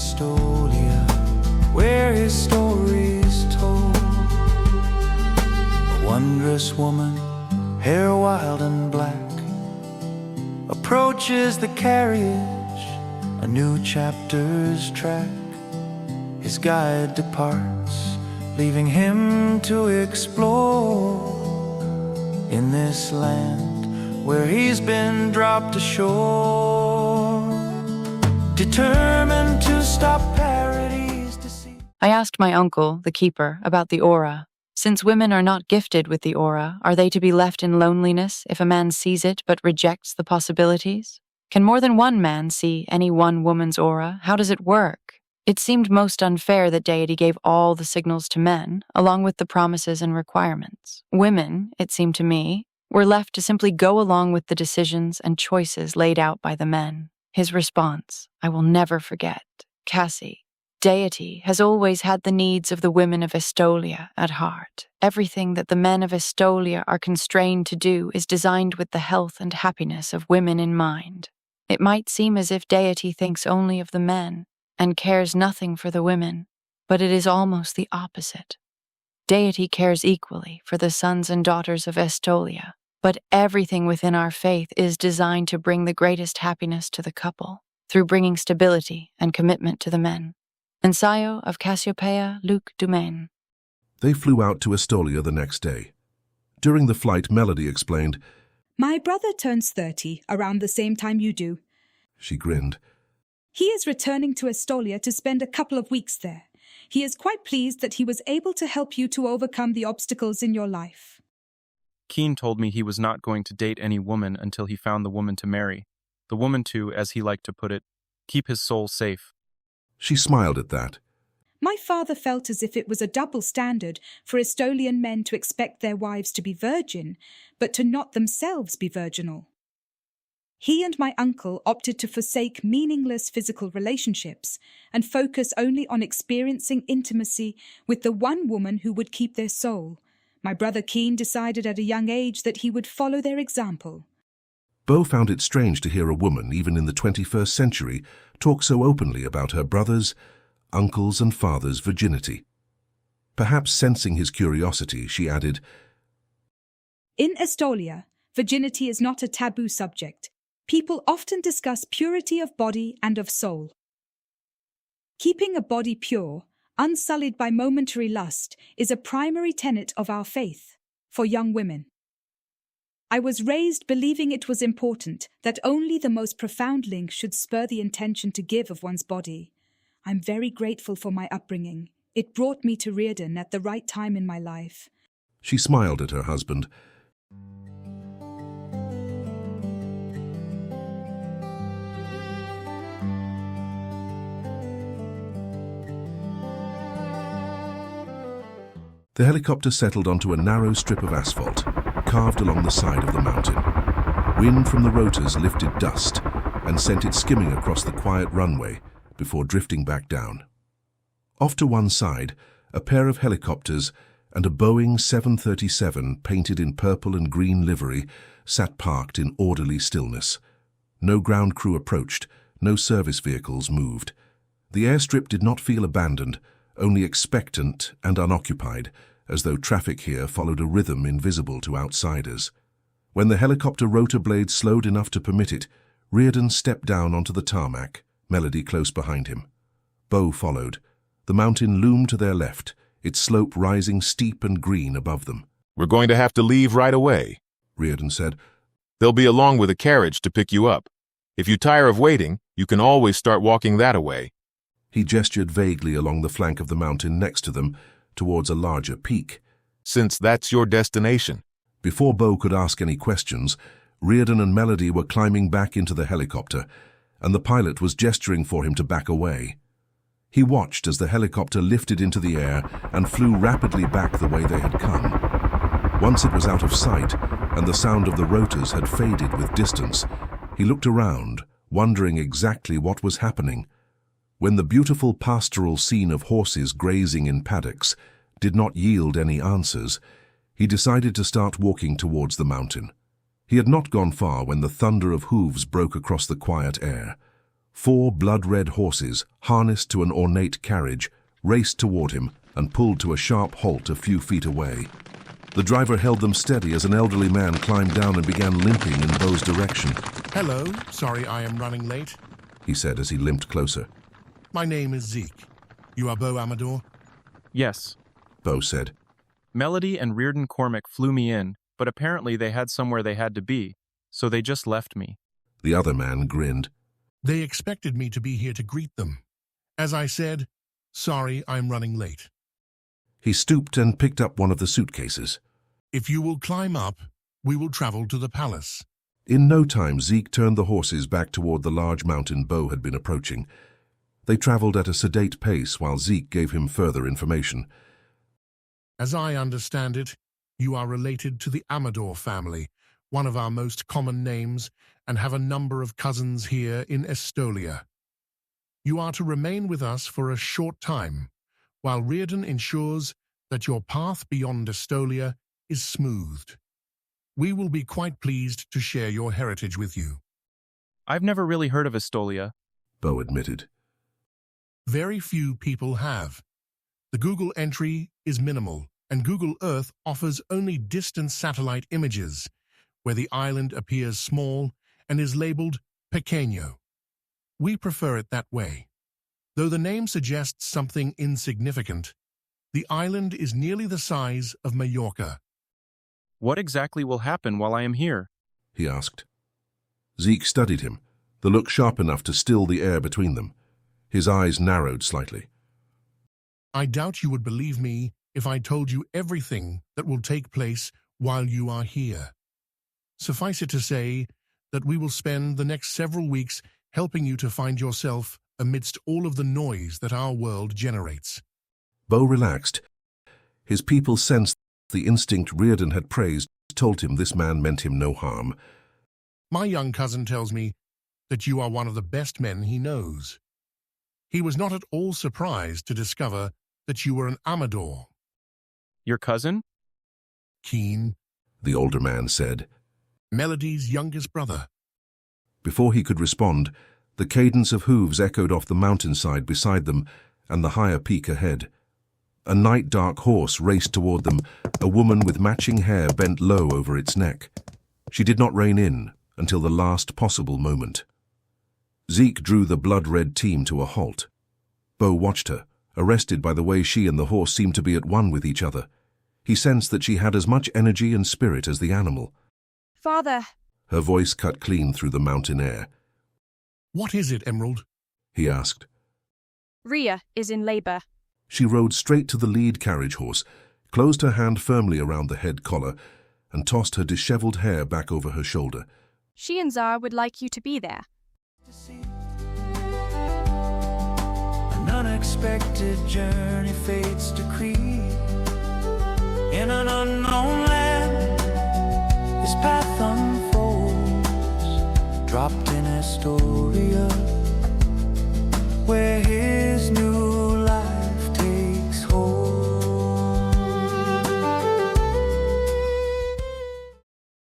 Estolia, where his story's told. A wondrous woman, hair wild and black, approaches the carriage, a new chapter's track. His guide departs, leaving him to explore in this land where he's been dropped ashore, determined to stop parodies to see. I asked my uncle, the keeper, about the aura. Since women are not gifted with the aura, are they to be left in loneliness if a man sees it but rejects the possibilities? Can more than one man see any one woman's aura? How does it work? It seemed most unfair that deity gave all the signals to men, along with the promises and requirements. Women, it seemed to me, were left to simply go along with the decisions and choices laid out by the men. His response, I will never forget. Cassie, deity has always had the needs of the women of Estolia at heart. Everything that the men of Estolia are constrained to do is designed with the health and happiness of women in mind. It might seem as if deity thinks only of the men and cares nothing for the women, but it is almost the opposite. Deity cares equally for the sons and daughters of Estolia, but everything within our faith is designed to bring the greatest happiness to the couple, through bringing stability and commitment to the men. Ensayo of Cassiopeia Luc Dumaine. They flew out to Estolia the next day. During the flight, Melody explained, My brother turns 30 around the same time you do. She grinned. He is returning to Estolia to spend a couple of weeks there. He is quite pleased that he was able to help you to overcome the obstacles in your life. Keen told me he was not going to date any woman until he found the woman to marry. The woman to, as he liked to put it, keep his soul safe. She smiled at that. My father felt as if it was a double standard for Estolian men to expect their wives to be virgin, but to not themselves be virginal. He and my uncle opted to forsake meaningless physical relationships and focus only on experiencing intimacy with the one woman who would keep their soul. My brother Keen decided at a young age that he would follow their example. Bo found it strange to hear a woman, even in the 21st century, talk so openly about her brother's, uncle's and father's virginity. Perhaps sensing his curiosity, she added, In Estolia, virginity is not a taboo subject. People often discuss purity of body and of soul. Keeping a body pure, unsullied by momentary lust, is a primary tenet of our faith for young women. I was raised believing it was important that only the most profound link should spur the intention to give of one's body. I'm very grateful for my upbringing. It brought me to Reardon at the right time in my life. She smiled at her husband. The helicopter settled onto a narrow strip of asphalt, carved along the side of the mountain. Wind from the rotors lifted dust and sent it skimming across the quiet runway before drifting back down. Off to one side, a pair of helicopters and a Boeing 737 painted in purple and green livery sat parked in orderly stillness. No ground crew approached, no service vehicles moved. The airstrip did not feel abandoned, only expectant and unoccupied, as though traffic here followed a rhythm invisible to outsiders. When the helicopter rotor blades slowed enough to permit it, Reardon stepped down onto the tarmac, Melody close behind him. Bo followed. The mountain loomed to their left, its slope rising steep and green above them. We're going to have to leave right away, Reardon said. They'll be along with a carriage to pick you up. If you tire of waiting, you can always start walking that away. He gestured vaguely along the flank of the mountain next to them, towards a larger peak. Since that's your destination. Before Bo could ask any questions, Reardon and Melody were climbing back into the helicopter, and the pilot was gesturing for him to back away. He watched as the helicopter lifted into the air and flew rapidly back the way they had come. Once it was out of sight, and the sound of the rotors had faded with distance, he looked around, wondering exactly what was happening. When the beautiful pastoral scene of horses grazing in paddocks did not yield any answers, he decided to start walking towards the mountain. He had not gone far when the thunder of hooves broke across the quiet air. 4 blood-red horses, harnessed to an ornate carriage, raced toward him and pulled to a sharp halt a few feet away. The driver held them steady as an elderly man climbed down and began limping in Beau's direction. "Hello, sorry I am running late," he said as he limped closer. "My name is Zeke. You are Beau Amador?" Yes. Beau said. Melody and Reardon Cormac flew me in, but apparently they had somewhere they had to be, so they just left me. The other man grinned. "They expected me to be here to greet them. As I said, sorry I'm running late." He stooped and picked up one of the suitcases. "If you will climb up, we will travel to the palace." In no time, Zeke turned the horses back toward the large mountain Beau had been approaching. They traveled at a sedate pace while Zeke gave him further information. "As I understand it, you are related to the Amador family, one of our most common names, and have a number of cousins here in Estolia. You are to remain with us for a short time, while Reardon ensures that your path beyond Estolia is smoothed. We will be quite pleased to share your heritage with you." I've never really heard of Estolia. Beau admitted. "Very few people have. The Google entry is minimal, and Google Earth offers only distant satellite images, where the island appears small and is labeled pequeño. We prefer it that way. Though the name suggests something insignificant, the island is nearly the size of Mallorca." What exactly will happen while I am here? He asked. Zeke studied him, the look sharp enough to still the air between them. His eyes narrowed slightly. "I doubt you would believe me if I told you everything that will take place while you are here. Suffice it to say that we will spend the next several weeks helping you to find yourself amidst all of the noise that our world generates." Beau relaxed. His people sensed the instinct Reardon had praised, told him this man meant him no harm. "My young cousin tells me that you are one of the best men he knows. He was not at all surprised to discover that you were an Amador." Your cousin? "Keen," the older man said. "Melody's youngest brother." Before he could respond, the cadence of hooves echoed off the mountainside beside them and the higher peak ahead. A night-dark horse raced toward them, a woman with matching hair bent low over its neck. She did not rein in until the last possible moment. Zeke drew the blood-red team to a halt. Beau watched her, arrested by the way she and the horse seemed to be at one with each other. He sensed that she had as much energy and spirit as the animal. "Father." Her voice cut clean through the mountain air. "What is it, Emerald?" he asked. "Rhea is in labor." She rode straight to the lead carriage horse, closed her hand firmly around the head collar, and tossed her disheveled hair back over her shoulder. "She and Zara would like you to be there." An unexpected journey fates decree. In an unknown land, this path unfolds. Dropped in Estolia.